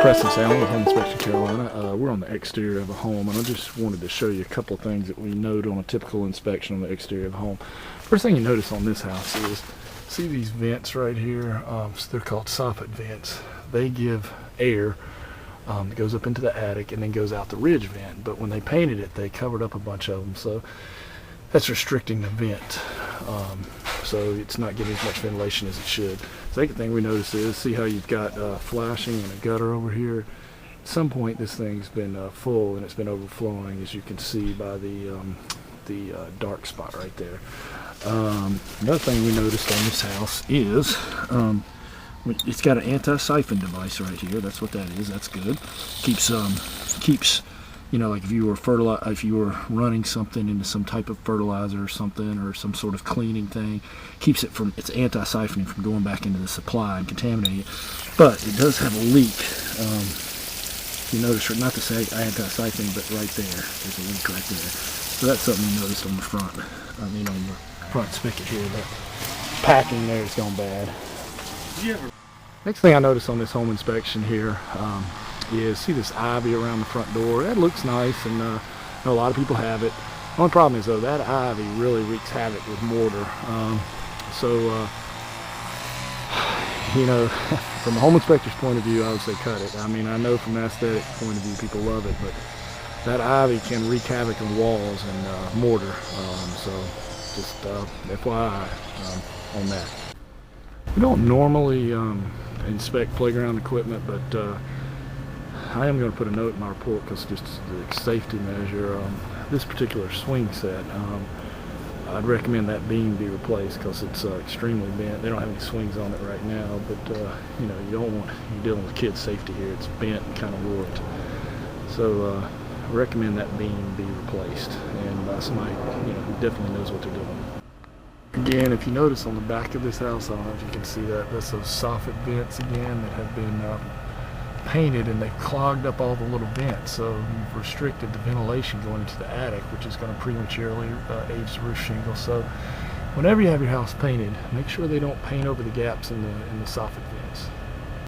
Preston Sandlin with Home Inspection Carolina. We're on the exterior of a home, and I just wanted to show you a couple of things that we note on a typical inspection on the exterior of a home. First thing you notice on this house is, see these vents right here? They're called soffit vents. They give air that goes up into the attic and then goes out the ridge vent. But when they painted it, they covered up a bunch of them, so that's restricting the vent. So it's not getting as much ventilation as it should. Second thing we notice is, see how you've got flashing and a gutter over here? At some point this thing's been full and it's been overflowing, as you can see by the dark spot right there. Another thing we noticed on this house is it's got an anti-siphon device right here. That's what that is. That's good. Keeps you know, like if you were running something into some type of fertilizer or something, or some sort of cleaning thing, keeps it from, it's anti-siphoning from going back into the supply and contaminating it. But it does have a leak. You notice, not to say anti-siphoning, but right there's a leak right there. So that's something you noticed on the front. I mean, on the front spigot here, the packing there has gone bad. Next thing I noticed on this home inspection here is, see this ivy around the front door? That looks nice, and I know a lot of people have it. The only problem is, though, that ivy really wreaks havoc with mortar. You know, from a home inspector's point of view, I would say cut it. I mean, I know from an aesthetic point of view, people love it, but that ivy can wreak havoc on walls and mortar. So just FYI on that. We don't normally inspect playground equipment, but I am going to put a note in my report because just the safety measure. This particular swing set, I'd recommend that beam be replaced because it's extremely bent. They don't have any swings on it right now, but you know, you don't want, you're dealing with kids' safety here. It's bent and kind of warped. So I recommend that beam be replaced, and by somebody, you know, who definitely knows what they're doing. Again, if you notice on the back of this house, I don't know if you can see that, that's those soffit vents again that have been painted, and they've clogged up all the little vents, so you've restricted the ventilation going into the attic, which is going to prematurely age the roof shingle. So whenever you have your house painted, make sure they don't paint over the gaps in the soffit vent.